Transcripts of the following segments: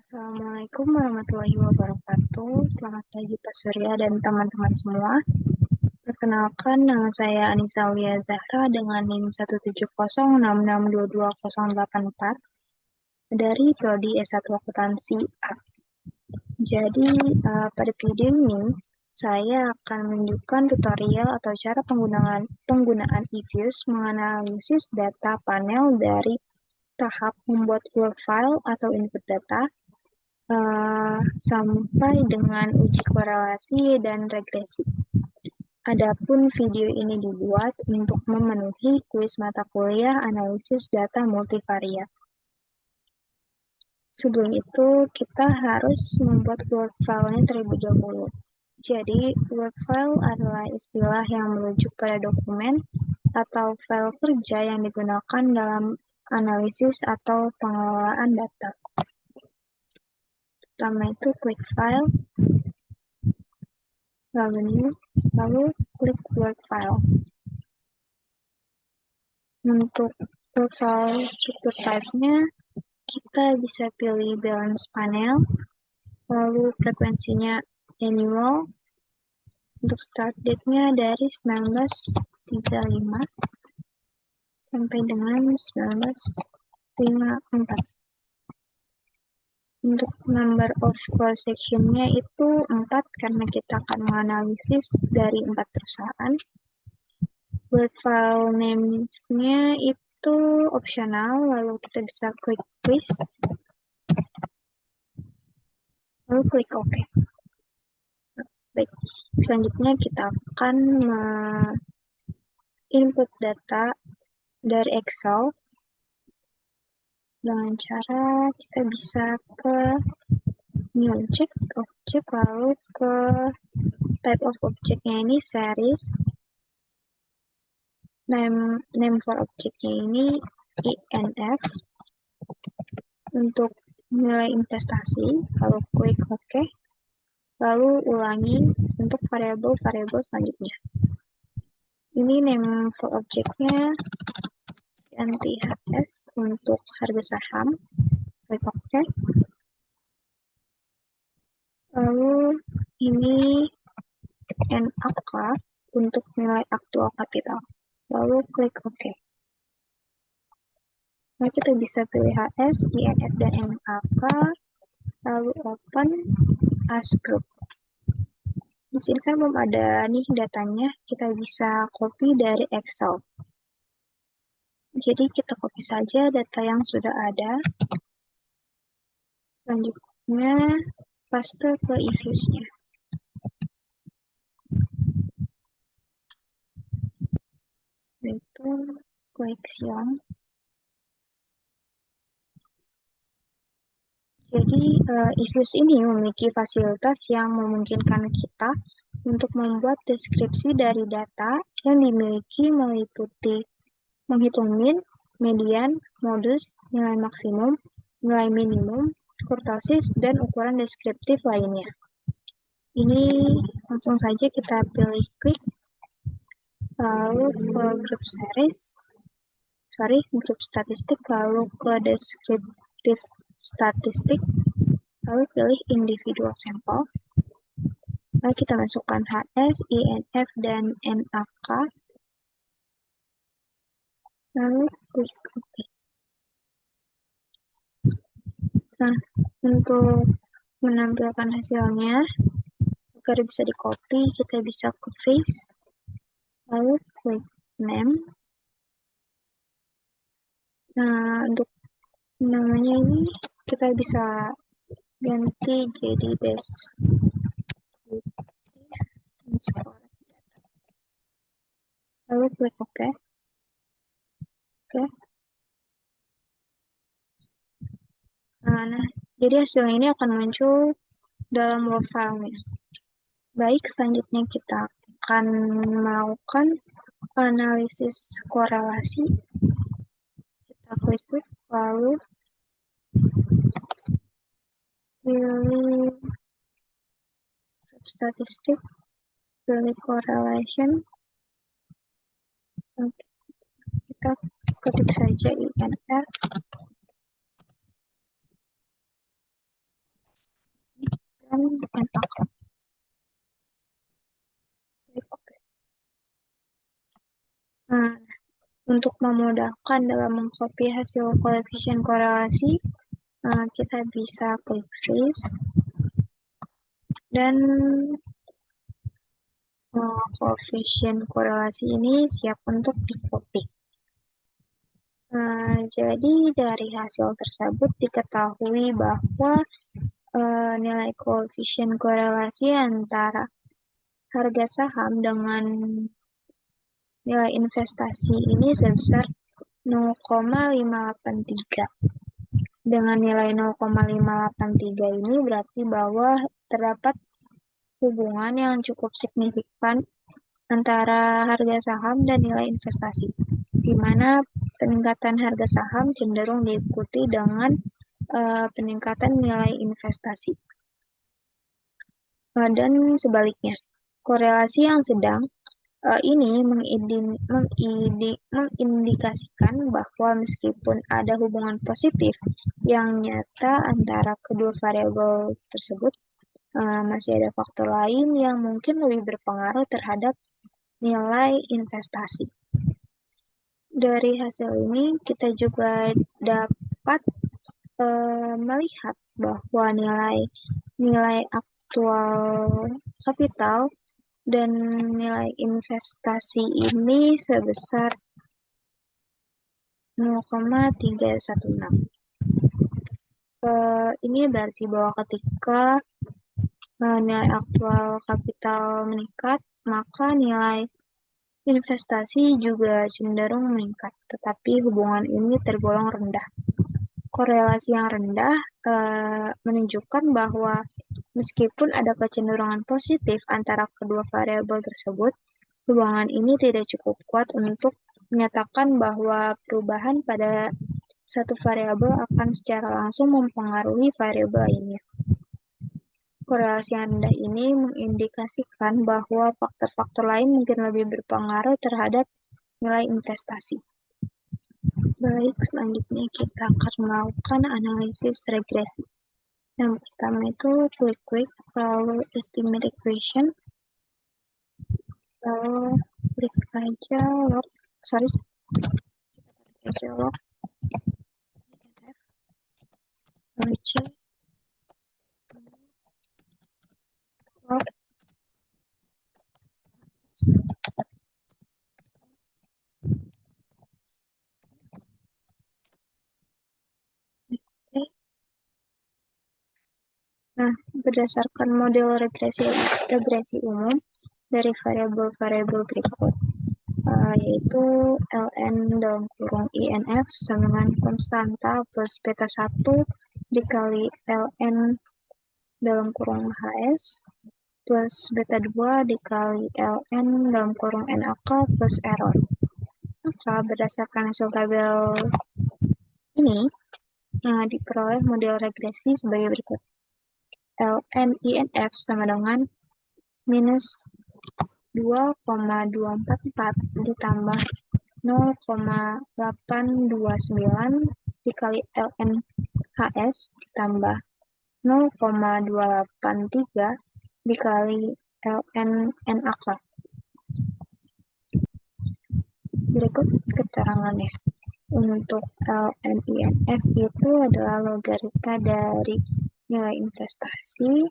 Assalamualaikum warahmatullahi wabarakatuh. Selamat pagi Pak Surya dan teman-teman semua. Perkenalkan, nama saya Anissa Aulia Zahra dengan NIM 17066220084 dari Prodi S1 Akuntansi A. Jadi, pada video ini saya akan menunjukkan tutorial atau cara penggunaan eViews menganalisis data panel dari tahap membuat Word file atau input data sampai dengan uji korelasi dan regresi. Adapun video ini dibuat untuk memenuhi kuis mata kuliah analisis data multivariat. Sebelum itu, kita harus membuat Word file-nya terlebih dahulu. Jadi, Word file adalah istilah yang merujuk pada dokumen atau file kerja yang digunakan dalam analisis atau pengelolaan data. Pertama itu klik file, lalu klik Word file. Untuk Word file struktur type-nya, kita bisa pilih balance panel, lalu frekuensinya annual, untuk start date-nya dari 1935 sampai dengan 1954. Untuk number of cross section-nya itu 4 karena kita akan menganalisis dari 4 perusahaan. Word file names-nya itu opsional, lalu kita bisa klik please, lalu klik OK. Baik, selanjutnya kita akan input data dari Excel dengan cara kita bisa ke new object, lalu ke type of object-nya ini series, name for object-nya ini INF, untuk nilai investasi, lalu klik OK, lalu ulangi untuk variabel-variabel selanjutnya. Ini name for object-nya ganti HS untuk harga saham, klik OK. Lalu ini NAK untuk nilai aktual kapital, lalu klik OK. Nah, kita bisa pilih HS, INF, dan NAK, lalu open as group. Di sini kan belum ada nih datanya, kita bisa copy dari Excel. Jadi kita copy saja data yang sudah ada. Selanjutnya paste ke eViews-nya. Itu collection. Jadi eViews ini memiliki fasilitas yang memungkinkan kita untuk membuat deskripsi dari data yang dimiliki meliputi menghitung min, median, modus, nilai maksimum, nilai minimum, kurtosis, dan ukuran deskriptif lainnya. Ini langsung saja kita pilih klik, lalu ke grup statistik, lalu ke deskriptif statistik, lalu pilih individual sampel. Lalu kita masukkan HS, INF, dan NAK. Lalu klik OK. Nah, untuk menampilkan hasilnya, agar bisa di-copy, kita bisa ke face, lalu klik name. Nah, untuk namanya ini kita bisa ganti jadi lalu klik OK. Nah, jadi hasil ini akan muncul dalam Word file-nya. Baik, selanjutnya kita akan melakukan analisis korelasi. Kita klik, lalu pilih statistik, pilih correlation. Oke, kita ketik saja INR. enak. Nah, untuk memudahkan dalam mengcopy hasil koefisien korelasi, kita bisa klik freeze dan koefisien korelasi ini siap untuk di-copy. Jadi dari hasil tersebut diketahui bahwa nilai koefisien korelasi antara harga saham dengan nilai investasi ini sebesar 0,583. Dengan nilai 0,583 ini berarti bahwa terdapat hubungan yang cukup signifikan antara harga saham dan nilai investasi, di mana peningkatan harga saham cenderung diikuti dengan peningkatan nilai investasi. Dan sebaliknya, korelasi yang sedang ini mengindikasikan bahwa meskipun ada hubungan positif yang nyata antara kedua variabel tersebut, masih ada faktor lain yang mungkin lebih berpengaruh terhadap nilai investasi. Dari hasil ini kita juga dapat melihat bahwa nilai aktual kapital dan nilai investasi ini sebesar 0,316. Ini berarti bahwa ketika nilai aktual kapital meningkat, maka nilai investasi juga cenderung meningkat, tetapi hubungan ini tergolong rendah. Korelasi yang rendah menunjukkan bahwa meskipun ada kecenderungan positif antara kedua variabel tersebut, hubungan ini tidak cukup kuat untuk menyatakan bahwa perubahan pada satu variabel akan secara langsung mempengaruhi variabel lainnya. Korelasi yang rendah ini mengindikasikan bahwa faktor-faktor lain mungkin lebih berpengaruh terhadap nilai investasi. Baik, selanjutnya kita akan melakukan analisis regresi. Yang pertama itu klik, lalu estimate equation, lalu klik aja log, log, lalu C, log, Nah, berdasarkan model regresi umum dari variabel-variabel berikut, yaitu ln dalam kurung INF sama dengan konstanta plus beta 1 dikali ln dalam kurung HS plus beta 2 dikali ln dalam kurung NAK plus error. Maka berdasarkan hasil tabel ini, diperoleh model regresi sebagai berikut. ln INF sama dengan minus 2,244 ditambah 0,829 dikali ln HS ditambah 0,283 dikali ln NAK. Berikut keterangannya. Untuk ln INF itu adalah logaritma dari nilai investasi,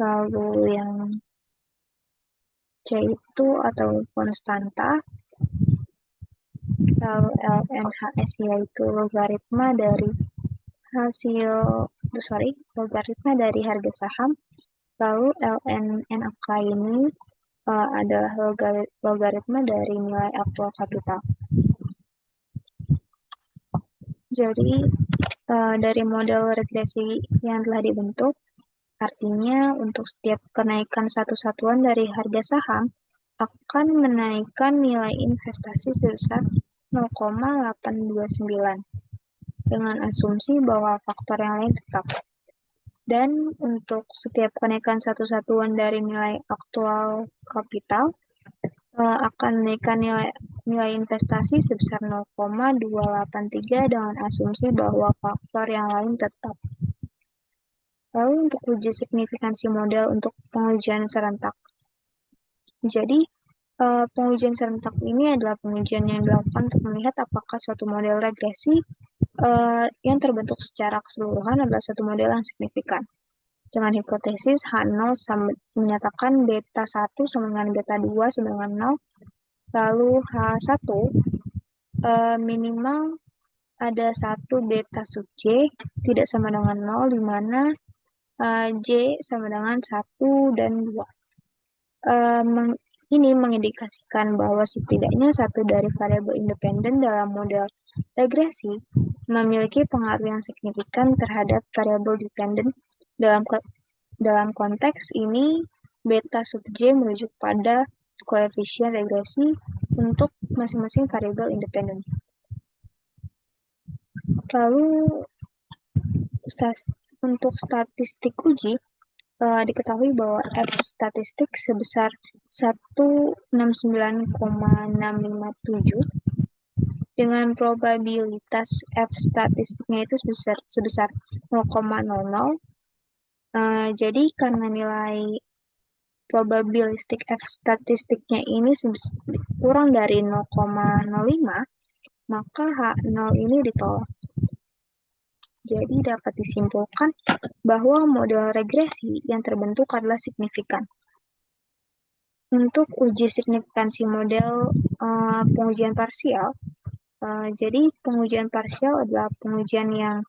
lalu yang C itu atau konstanta, lalu LNHS yaitu logaritma dari harga saham, lalu LNNAK ini adalah logaritma dari nilai aktual kapital. Jadi dari model regresi yang telah dibentuk, artinya untuk setiap kenaikan satu satuan dari harga saham akan menaikkan nilai investasi sebesar 0,829 dengan asumsi bahwa faktor yang lain tetap. Dan untuk setiap kenaikan satu satuan dari nilai aktual kapital akan menaikkan nilai investasi sebesar 0,283 dengan asumsi bahwa faktor yang lain tetap. Lalu untuk uji signifikansi model untuk pengujian serentak. Jadi, pengujian serentak ini adalah pengujian yang dilakukan untuk melihat apakah suatu model regresi yang terbentuk secara keseluruhan adalah suatu model yang signifikan. Dengan hipotesis H0 menyatakan beta 1 sama dengan beta 2 sama dengan 0, lalu H1 minimal ada 1 beta sub J tidak sama dengan 0, di mana J sama dengan 1 dan 2. Ini mengindikasikan bahwa setidaknya satu dari variabel independen dalam model regresi memiliki pengaruh yang signifikan terhadap variabel dependen. Dalam konteks ini, beta sub J merujuk pada koefisien regresi untuk masing-masing variabel independen. Lalu untuk statistik uji, diketahui bahwa F statistik sebesar 169,657 dengan probabilitas F statistiknya itu sebesar 0,00. Jadi karena nilai probabilistik F statistiknya ini kurang dari 0,05, maka H0 ini ditolak. Jadi dapat disimpulkan bahwa model regresi yang terbentuk adalah signifikan. Untuk uji signifikansi model pengujian parsial, jadi pengujian parsial adalah pengujian yang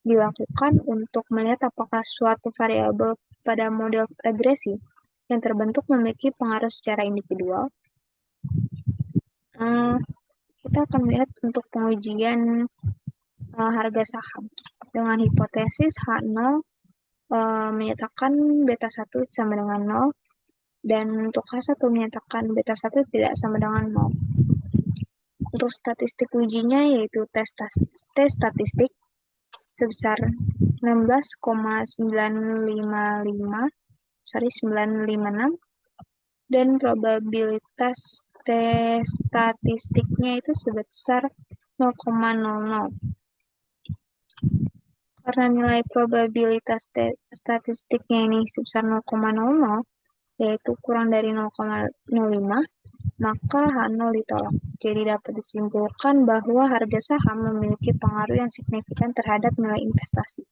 dilakukan untuk melihat apakah suatu variabel pada model regresi yang terbentuk memiliki pengaruh secara individual. Kita akan melihat untuk pengujian harga saham dengan hipotesis H0 menyatakan beta 1 sama dengan 0, dan untuk H1 menyatakan beta 1 tidak sama dengan 0. Untuk statistik ujinya yaitu tes statistik sebesar 956 dan probabilitas tes statistiknya itu sebesar 0,00. Karena nilai probabilitas statistiknya ini sebesar 0,00, yaitu kurang dari 0,05, maka H0 ditolak. Jadi dapat disimpulkan bahwa harga saham memiliki pengaruh yang signifikan terhadap nilai investasi.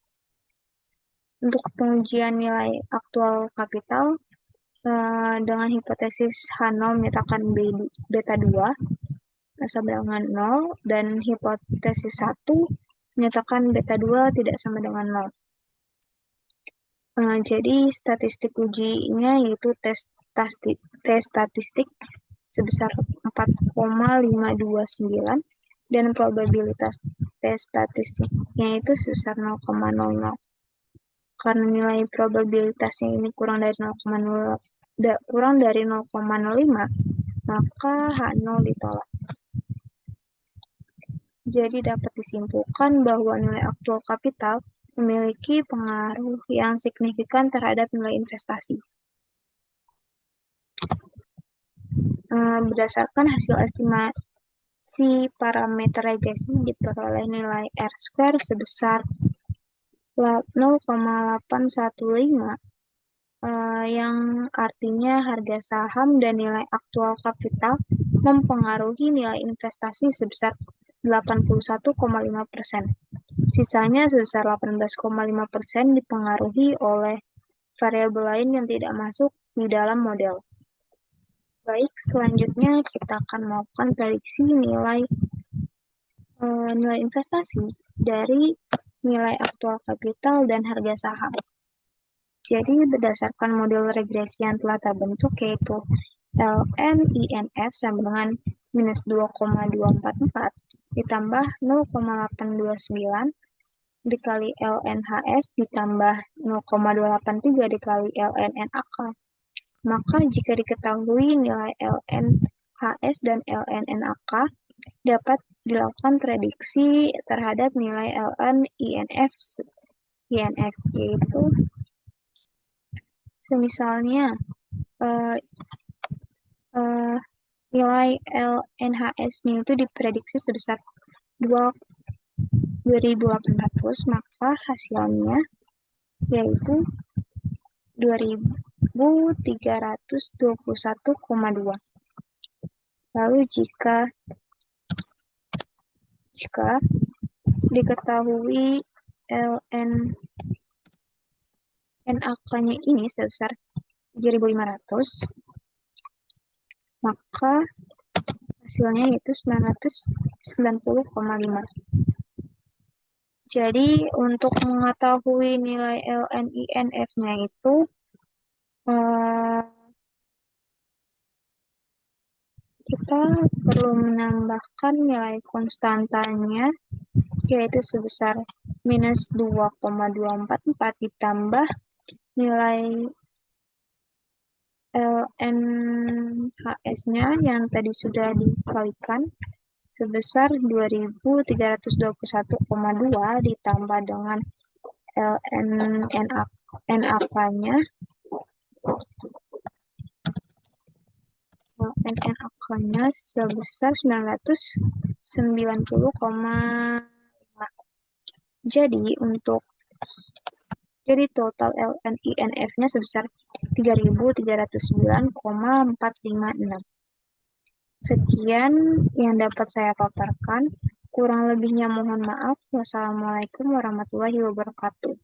Untuk pengujian nilai aktual kapital, dengan hipotesis H0 menyatakan beta 2 sama dengan 0, dan hipotesis 1 menyatakan beta 2 tidak sama dengan 0. Jadi statistik ujinya yaitu tes statistik sebesar 4,529 dan probabilitas tes statistiknya itu sebesar 0,00. Karena nilai probabilitasnya ini kurang dari 0,05, maka H0 ditolak. Jadi dapat disimpulkan bahwa nilai aktual kapital memiliki pengaruh yang signifikan terhadap nilai investasi. Berdasarkan hasil estimasi parameter regresi diperoleh nilai R² sebesar 0,815, yang artinya harga saham dan nilai aktual kapital mempengaruhi nilai investasi sebesar 81,5%. Sisanya sebesar 18,5% dipengaruhi oleh variabel lain yang tidak masuk di dalam model. Baik, selanjutnya kita akan melakukan prediksi nilai investasi dari nilai aktual kapital dan harga saham. Jadi berdasarkan model regresi yang telah terbentuk yaitu ln INF sama dengan minus 2,244 ditambah 0,829 dikali ln HS ditambah 0,283 dikali ln NAK. Maka jika diketahui nilai ln HS dan ln NAK, dapat dilakukan prediksi terhadap nilai ln INF yaitu semisalnya nilai LNHS-nya itu diprediksi sebesar 2.800, maka hasilnya yaitu 2.321,2. Lalu jika diketahui ln NAK-nya ini sebesar 3.500, maka hasilnya yaitu 990,5. Jadi untuk mengetahui nilai ln INF-nya itu kita perlu menambahkan nilai konstantanya, yaitu sebesar minus 2,244 ditambah nilai LNHS-nya yang tadi sudah dikalikan sebesar 2.321,2 ditambah dengan NAK-nya sebesar 990,5. Jadi total ln INF-nya sebesar 3.309,456. Sekian yang dapat saya paparkan. Kurang lebihnya mohon maaf. Wassalamualaikum warahmatullahi wabarakatuh.